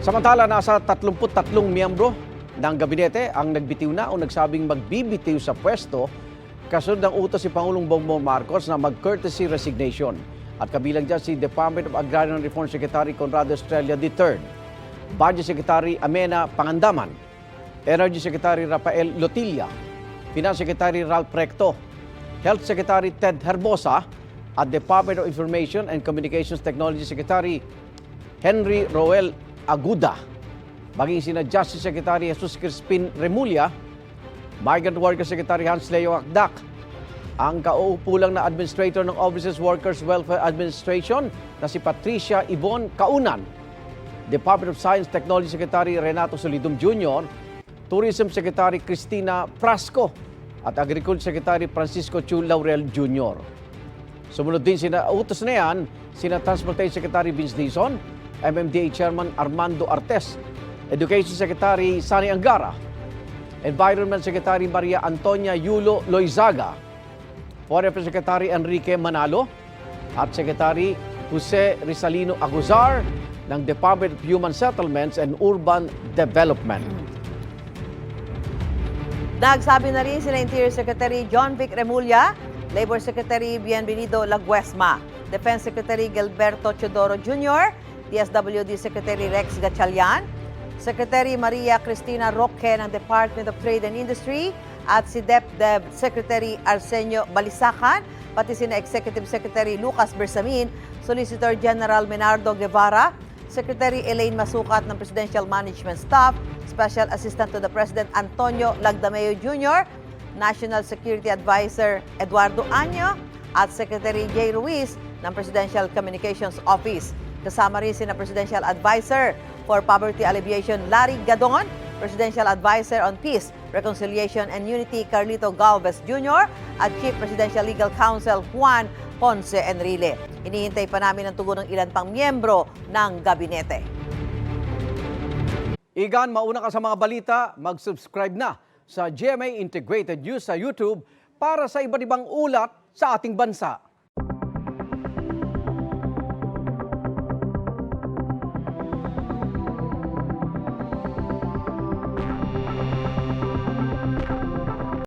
Samantala, nasa 33 miyembro ng gabinete ang nagbitiw na o nagsabing magbibitiw sa pwesto kasunod ng utos si Pangulong Bongbong Marcos na mag-courtesy resignation. At kabilang dyan si Department of Agrarian Reform Secretary Conrado Estrella III, Budget Secretary Amena Pangandaman, Energy Secretary Rafael Lotilla, Finance Secretary Ralph Recto, Health Secretary Ted Herbosa at Department of Information and Communications Technology Secretary Henry Roel Aguda, maging sina Justice Secretary Jesus Crispin Remulla, Migrant Worker Secretary Hans Leo Akdak, ang kauupo lang na Administrator ng Overseas Workers Welfare Administration na si Patricia Ibon Kaunan, Department of Science Technology Secretary Renato Solidum Jr., Tourism Secretary Cristina Frasco at Agriculture Secretary Francisco Chu Laurel Jr. Sumunod din sina utos na yan, sina Transportation Secretary Vince Dizon, MMDA Chairman Armando Artes, Education Secretary Sani Angara, Environment Secretary Maria Antonia Yulo Loizaga, Foreign Affairs Secretary Enrique Manalo, at Secretary Jose Rizalino Aguzar ng Department of Human Settlements and Urban Development. Nagsabi na rin sila Interior Secretary John Vic Remulla, Labor Secretary Bienvenido Laguesma, Defense Secretary Gilberto Chodoro Jr., DSWD Secretary Rex Gatchalian, Secretary Maria Cristina Roque ng Department of Trade and Industry at si DepDev Secretary Arsenio Balisacan, pati sina Executive Secretary Lucas Bersamin, Solicitor General Menardo Guevara, Secretary Elaine Masukat ng Presidential Management Staff, Special Assistant to the President Antonio Lagdameo Jr., National Security Advisor Eduardo Año at Secretary Jay Ruiz ng Presidential Communications Office. Kasama rin sina Presidential Advisor for Poverty Alleviation Larry Gadon, Presidential Advisor on Peace, Reconciliation and Unity Carlito Galvez Jr. at Chief Presidential Legal Counsel Juan Ponce Enrile. Hinihintay pa namin ang tugon ng ilan pang miyembro ng gabinete. Igan, mauna ka sa mga balita, mag-subscribe na sa GMA Integrated News sa YouTube para sa iba't ibang ulat sa ating bansa.